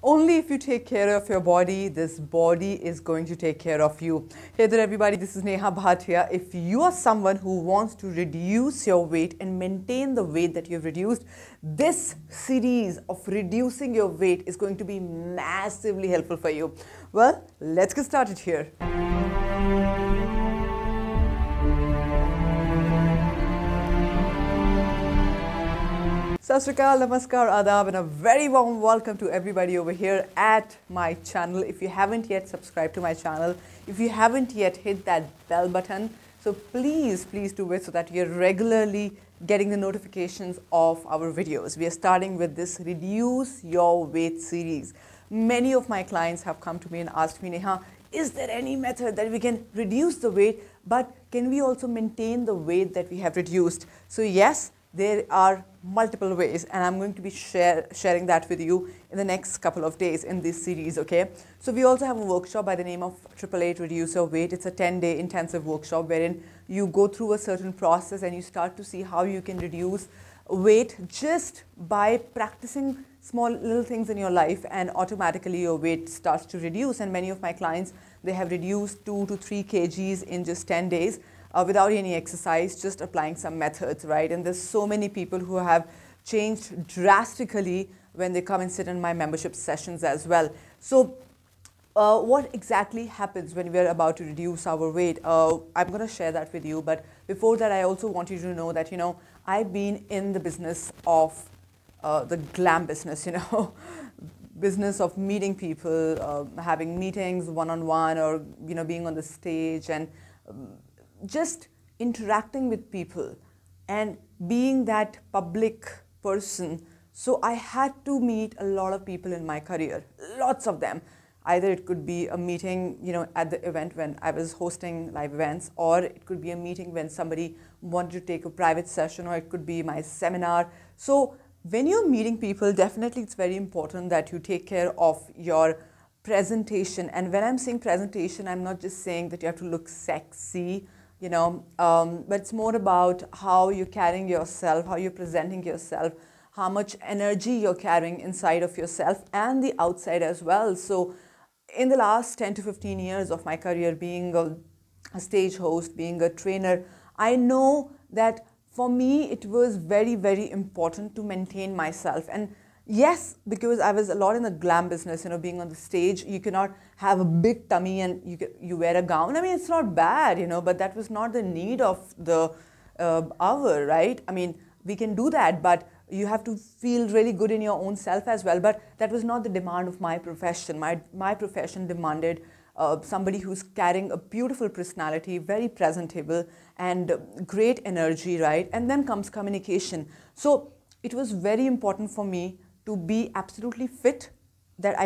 Only if you take care of your body, this body is going to take care of you. Hey there everybody, this is Neha Bhatia. If you are someone who wants to reduce your weight and maintain the weight that you've reduced, this series of reducing your weight is going to be massively helpful for you. Well, let's get started here. Sat Sri Akal, Namaskar, Adab, and a very warm welcome to everybody over here at my channel. If you haven't yet subscribed to my channel, if you haven't yet hit that bell button, so please do it so that you're regularly getting the notifications of our videos. We are starting with this Reduce Your Weight series. Many of my clients have come to me and asked me, Neha, is there any method that we can reduce the weight, but can we also maintain the weight that we have reduced? So yes, there are multiple ways, and I'm going to be sharing that with you in the next couple of days in this series, okay? So we also have a workshop by the name of 888 Reduce Your Weight. It's a 10-day intensive workshop wherein you go through a certain process and you start to see how you can reduce weight just by practicing small little things in your life, and automatically your weight starts to reduce. And many of my clients, they have reduced 2 to 3 kgs in just 10 days. Without any exercise, just applying some methods, right? And there's so many people who have changed drastically when they come and sit in my membership sessions as well. So what exactly happens when we're about to reduce our weight? I'm going to share that with you. But before that, I also want you to know that, you know, I've been in the business of the glam business, you know, business of meeting people, having meetings one-on-one, or, you know, being on the stage and just interacting with people and being that public person. So I had to meet a lot of people in my career, lots of them. Either it could be a meeting, you know, at the event when I was hosting live events, or it could be a meeting when somebody wanted to take a private session, or it could be my seminar. So when you're meeting people, definitely it's very important that you take care of your presentation. And when I'm saying presentation, I'm not just saying that you have to look sexy, you know, but it's more about how you're carrying yourself, how you're presenting yourself, how much energy you're carrying inside of yourself and the outside as well. So in the last 10 to 15 years of my career, being a stage host, being a trainer, I know that for me, it was very, very important to maintain myself. And yes, because I was a lot in the glam business, you know, being on the stage, you cannot have a big tummy and you wear a gown. I mean, it's not bad, you know, but that was not the need of the hour, right? I mean, we can do that, but you have to feel really good in your own self as well. But that was not the demand of my profession. My profession demanded somebody who's carrying a beautiful personality, very presentable, and great energy, right? And then comes communication. So it was very important for me to be absolutely fit, that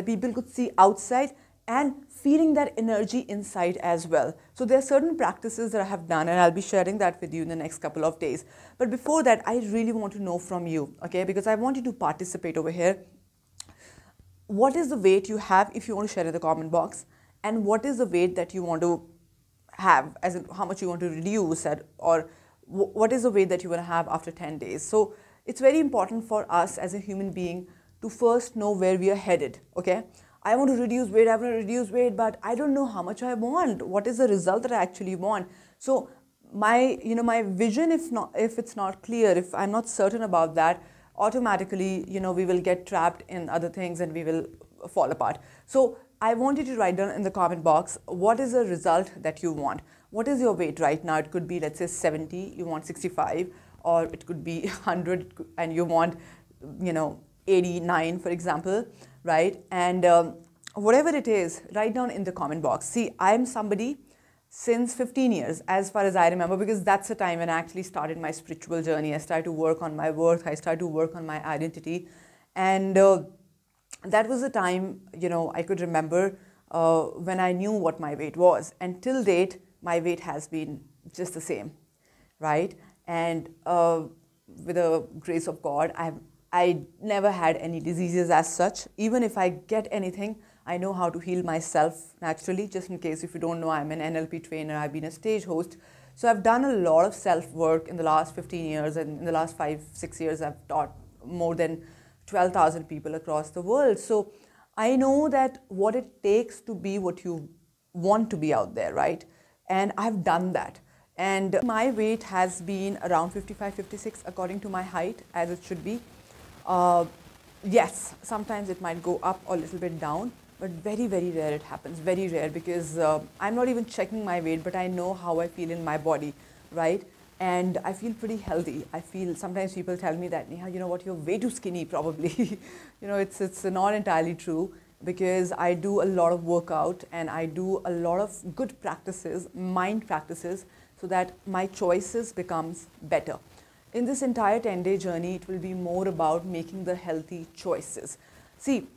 people could see outside, and feeling that energy inside as well. So there are certain practices that I have done, and I'll be sharing that with you in the next couple of days. But before that, I really want to know from you, okay? Because I want you to participate over here. What is the weight you have, if you want to share in the comment box? And what is the weight that you want to have, as in how much you want to reduce at, or what is the weight that you want to have after 10 days? So it's very important for us as a human being to first know where we are headed, okay? I want to reduce weight, I want to reduce weight, but I don't know how much I want. What is the result that I actually want? So my vision, if it's not clear, if I'm not certain about that, automatically, you know, we will get trapped in other things and we will fall apart. So I want you to write down in the comment box, what is the result that you want? What is your weight right now? It could be, let's say 70, you want 65, or it could be 100 and you want, you know, 89, for example, right? And whatever it is, write down in the comment box. See, I'm somebody since 15 years, as far as I remember, because that's the time when I actually started my spiritual journey. I started to work on my worth, I started to work on my identity. And that was the time, you know, I could remember when I knew what my weight was. And till date, my weight has been just the same, right? And with the grace of God, I never had any diseases as such. Even if I get anything, I know how to heal myself naturally. Just in case if you don't know, I'm an NLP trainer, I've been a stage host. So I've done a lot of self-work in the last 15 years, and in the last 5-6 years, I've taught more than 12,000 people across the world. So I know that what it takes to be what you want to be out there, right? And I've done that. And my weight has been around 55, 56 according to my height, as it should be. Yes, sometimes it might go up or a little bit down, but very, very rare it happens. Very rare, because I'm not even checking my weight, but I know how I feel in my body, right? And I feel pretty healthy. I feel, sometimes people tell me that, Neha, you know what, you're way too skinny probably. You know, it's not entirely true, because I do a lot of workout and I do a lot of good practices, mind practices, so that my choices becomes better. In this entire 10-day journey, it will be more about making the healthy choices. See,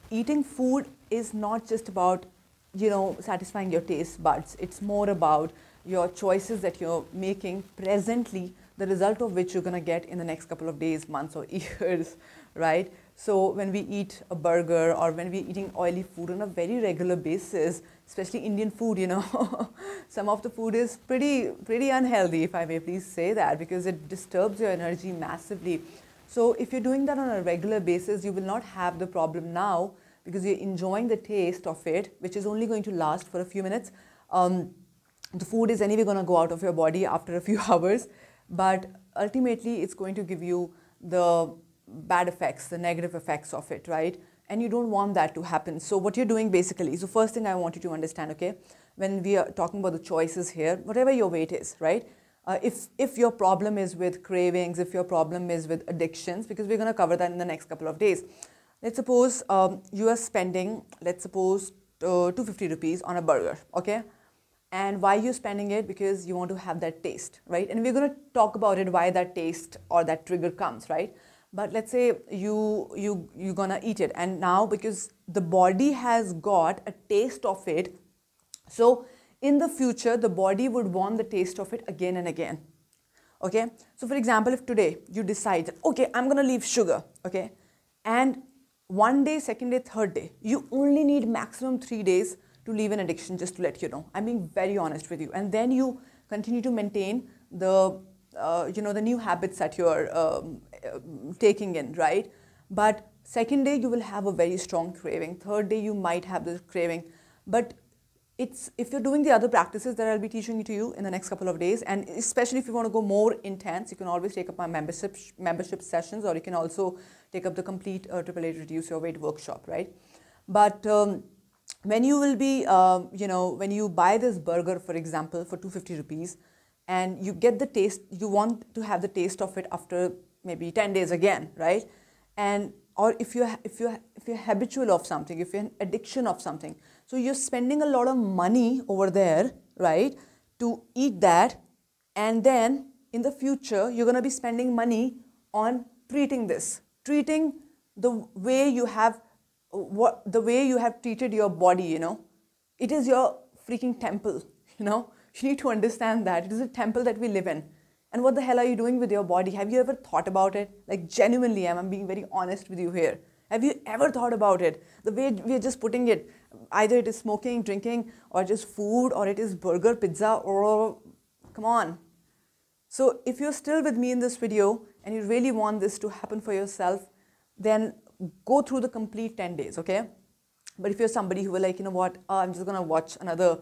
eating food is not just about, you know, satisfying your taste buds. It's more about your choices that you're making presently, the result of which you're going to get in the next couple of days, months, or years, right? So when we eat a burger, or when we're eating oily food on a very regular basis, especially Indian food, you know, some of the food is pretty unhealthy, if I may please say that, because it disturbs your energy massively. So if you're doing that on a regular basis, you will not have the problem now, because you're enjoying the taste of it, which is only going to last for a few minutes. The food is anyway going to go out of your body after a few hours, but ultimately it's going to give you the bad effects, the negative effects of it, right? And you don't want that to happen. So what you're doing basically, so first thing I want you to understand, okay, when we are talking about the choices here, whatever your weight is, right? If your problem is with cravings, if your problem is with addictions, because we're going to cover that in the next couple of days. Let's suppose you are spending, let's suppose 250 rupees on a burger, okay? And why you're spending it? Because you want to have that taste, right? And we're going to talk about it, why that taste or that trigger comes, right? But let's say you're gonna eat it, and now because the body has got a taste of it, so in the future the body would want the taste of it again and again. Okay, so for example, if today you decide that, okay, I'm gonna leave sugar, okay, and one day, second day, third day, you only need maximum 3 days to leave an addiction, just to let you know. I'm being very honest with you. And then you continue to maintain the you know, the new habits that you're taking in, right? But second day you will have a very strong craving. Third day you might have this craving. But it's, if you're doing the other practices that I'll be teaching to you in the next couple of days, and especially if you want to go more intense, you can always take up my membership sessions, or you can also take up the complete AAA Reduce Your Weight workshop, right? But when you will be, you know, when you buy this burger, for example, for 250 rupees, and you get the taste, you want to have the taste of it after maybe 10 days again, right? And or if you're habitual of something, if you're an addiction of something, so you're spending a lot of money over there, right, to eat that, and then in the future you're going to be spending money on treating the way you have treated your body, you know. It is your freaking temple, you know. You need to understand that it is a temple that we live in. And what the hell are you doing with your body? Have you ever thought about it? Like, genuinely, I'm being very honest with you here. Have you ever thought about it? The way we're just putting it, either it is smoking, drinking, or just food, or it is burger, pizza, or come on. So if you're still with me in this video and you really want this to happen for yourself, then go through the complete 10 days, okay? But if you're somebody who will, like, you know what, I'm just gonna watch another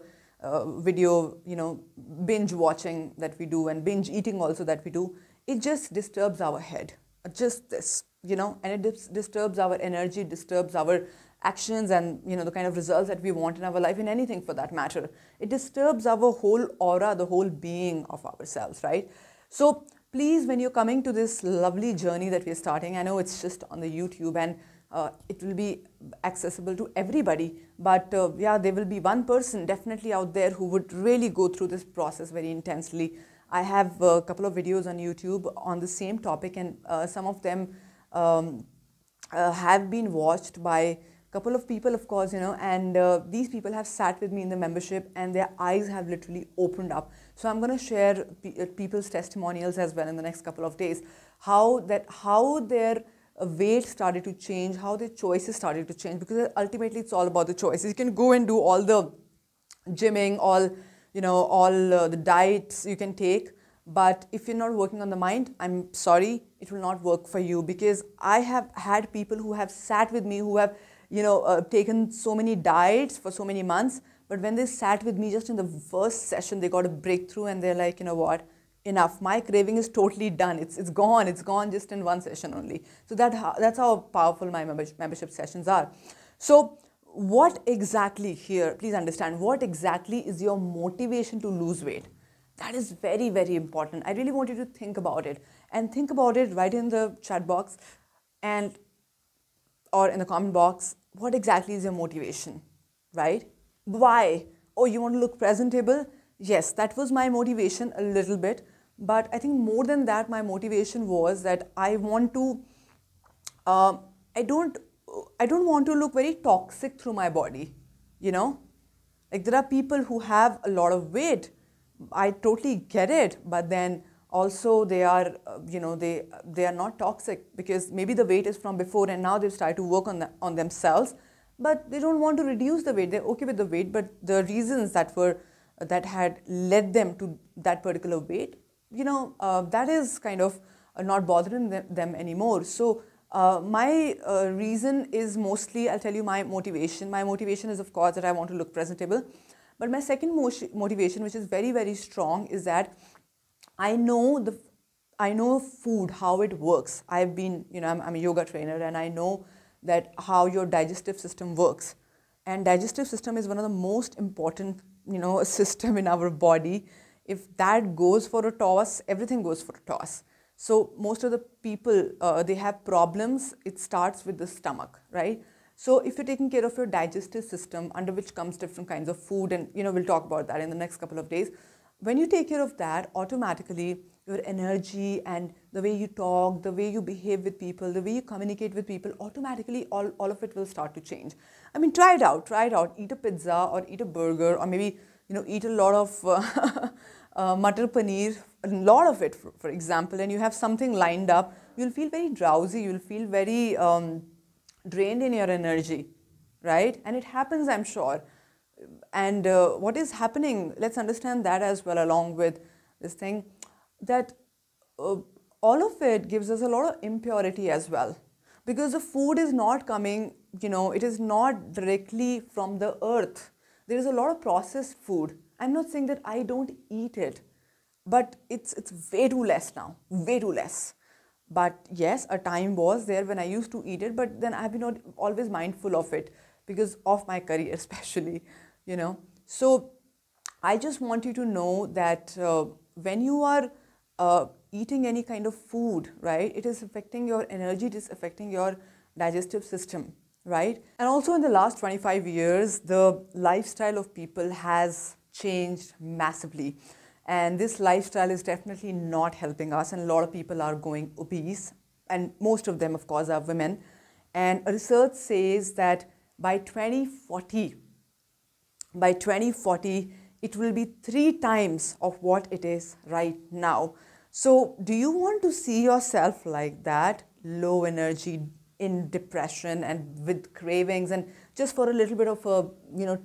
video, you know, binge watching that we do, and binge eating also that we do, it just disturbs our head, just this, you know, and it disturbs our energy, disturbs our actions, and, you know, the kind of results that we want in our life, in anything for that matter. It disturbs our whole aura, the whole being of ourselves, right? So please, when you're coming to this lovely journey that we're starting, I know it's just on the YouTube, and it will be accessible to everybody, but yeah, there will be one person definitely out there who would really go through this process very intensely. I have a couple of videos on YouTube on the same topic, and some of them have been watched by a couple of people, of course, you know, and these people have sat with me in the membership, and their eyes have literally opened up. So I'm going to share people's testimonials as well in the next couple of days, how their weight started to change, how their choices started to change, because ultimately it's all about the choices. You can go and do all the gymming, all, you know, all the diets you can take, But if you're not working on the mind, I'm sorry, it will not work for you, because I have had people who have sat with me, who have, taken so many diets for so many months, but when they sat with me just in the first session, they got a breakthrough and they're like, you know what, enough, my craving is totally done. It's gone just in one session only. So that's how powerful my membership sessions are. So what exactly here, please understand, what exactly is your motivation to lose weight? That is very, very important. I really want you to think about it, and think about it right in the chat box and or in the comment box. What exactly is your motivation, right? Why? Oh, you want to look presentable? Yes, that was my motivation a little bit. But I think more than that, my motivation was that I want to, uh, I don't, I don't want to look very toxic through my body, you know? Like, there are people who have a lot of weight. I totally get it, but then also they are, they are not toxic, because maybe the weight is from before and now they've started to work on themselves, but they don't want to reduce the weight. They're okay with the weight, but the reasons that had led them to that particular weight, that is kind of not bothering them anymore. So my reason is mostly, I'll tell you my motivation. My motivation is, of course, that I want to look presentable. But my second motivation, which is very, very strong, is that I know food, how it works. I've been, I'm a yoga trainer, and I know that how your digestive system works. And digestive system is one of the most important, system in our body. If that goes for a toss, everything goes for a toss. So most of the people, they have problems. It starts with the stomach, right? So if you're taking care of your digestive system, under which comes different kinds of food, and we'll talk about that in the next couple of days. When you take care of that, automatically your energy and the way you talk, the way you behave with people, the way you communicate with people, automatically all of it will start to change. I mean, try it out. Eat a pizza or eat a burger, or maybe eat a lot of matar paneer, a lot of it, for example, and you have something lined up. You'll feel very drowsy. You'll feel very drained in your energy, right? And it happens, I'm sure. And what is happening, let's understand that as well, along with this thing, that all of it gives us a lot of impurity as well, because the food is not coming, it is not directly from the earth. There is a lot of processed food. I'm not saying that I don't eat it, but it's way too less now, way too less. But yes, a time was there when I used to eat it, but then I've been always mindful of it because of my career, especially, So I just want you to know that when you are eating any kind of food, right, it is affecting your energy, it is affecting your digestive system, right? And also in the last 25 years, the lifestyle of people has changed massively. And this lifestyle is definitely not helping us. And a lot of people are going obese. And most of them, of course, are women. And research says that by 2040, it will be 3 times of what it is right now. So do you want to see yourself like that, low energy, in depression and with cravings, and just for a little bit of a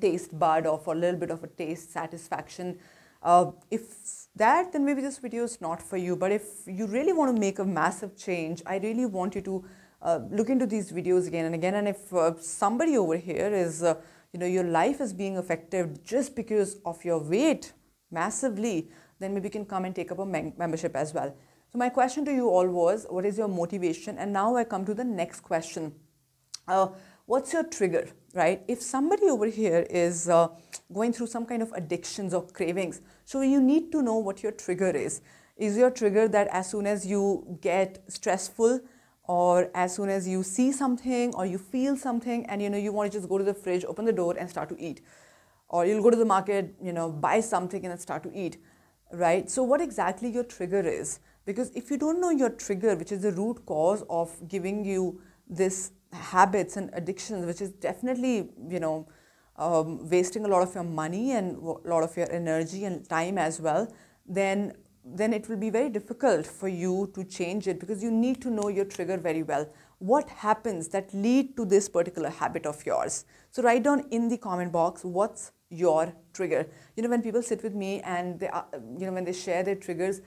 taste bud, or for a little bit of a taste satisfaction? If that, then maybe this video is not for you. But if you really want to make a massive change, I really want you to look into these videos again and again. And if somebody over here is, your life is being affected just because of your weight massively, then maybe you can come and take up a membership as well. So my question to you all was, what is your motivation? And now I come to the next question. What's your trigger, right? If somebody over here is going through some kind of addictions or cravings, so you need to know what your trigger is. Is your trigger that as soon as you get stressful, or as soon as you see something or you feel something, and you want to just go to the fridge, open the door and start to eat? Or you'll go to the market, buy something and then start to eat, right? So what exactly your trigger is? Because if you don't know your trigger, which is the root cause of giving you this habits and addictions, which is definitely, wasting a lot of your money and a lot of your energy and time as well, then it will be very difficult for you to change it, because you need to know your trigger very well. What happens that lead to this particular habit of yours? So write down in the comment box, what's your trigger? When people sit with me and they, when they share their triggers,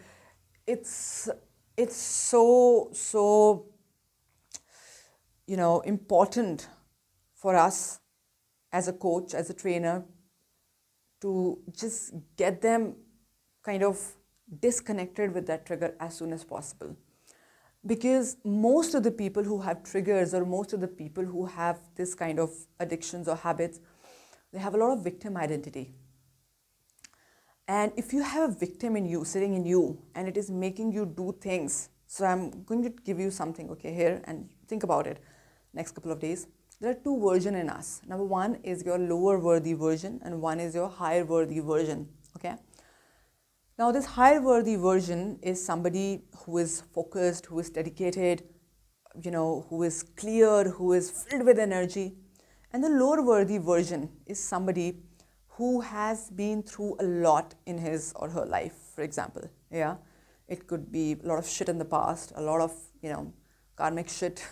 it's it's so important for us as a coach, as a trainer, to just get them kind of disconnected with that trigger as soon as possible. Because most of the people who have triggers, or most of the people who have this kind of addictions or habits, they have a lot of victim identity. And if you have a victim in you, sitting in you, and it is making you do things, so I'm going to give you something, okay, here, and think about it next couple of days. There are two versions in us. Number one is your lower worthy version, and one is your higher worthy version, okay? Now, this higher worthy version is somebody who is focused, who is dedicated, who is clear, who is filled with energy. And the lower worthy version is somebody who has been through a lot in his or her life, for example. Yeah, it could be a lot of shit in the past, a lot of, karmic shit.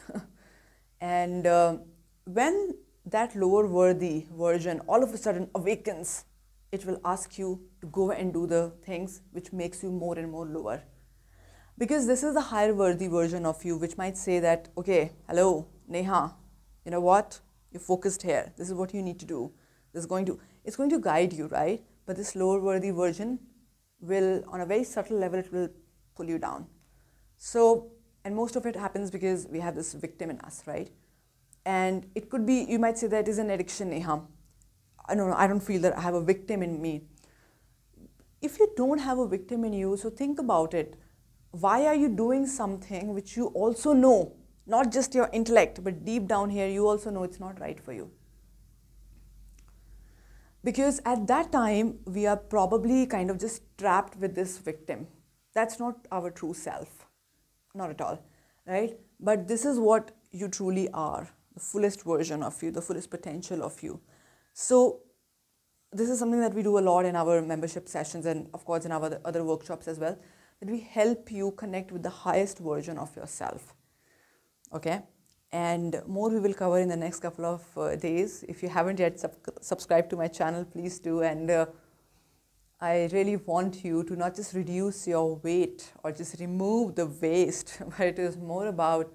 And when that lower worthy version all of a sudden awakens, it will ask you to go and do the things which makes you more and more lower. Because this is the higher worthy version of you, which might say that, okay, hello, Neha, you know what? You're focused here. This is what you need to do. It's going to guide you, right? But this lower worthy version will, on a very subtle level, it will pull you down. So, and most of it happens because we have this victim in us, right? And it could be, you might say that it is an addiction, Neha. I don't feel that I have a victim in me. If you don't have a victim in you, so think about it. Why are you doing something which you also know, not just your intellect, but deep down here, you also know it's not right for you? Because at that time, we are probably kind of just trapped with this victim. That's not our true self. Not at all, right? But this is what you truly are, the fullest version of you, the fullest potential of you. So this is something that we do a lot in our membership sessions, and of course in our other workshops as well, that we help you connect with the highest version of yourself, okay? And more we will cover in the next couple of days. If you haven't yet subscribed to my channel, please do. And I really want you to not just reduce your weight or just remove the waste, but it is more about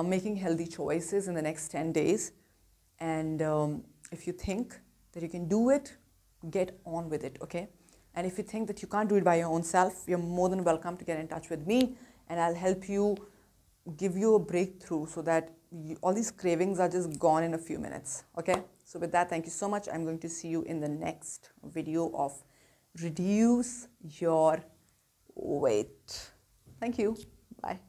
making healthy choices in the next 10 days. And if you think that you can do it, get on with it, okay? And if you think that you can't do it by your own self, you're more than welcome to get in touch with me, and I'll help you, give you a breakthrough so that all these cravings are just gone in a few minutes, okay? So with that, thank you so much. I'm going to see you in the next video of reduce your weight. Thank you. Bye.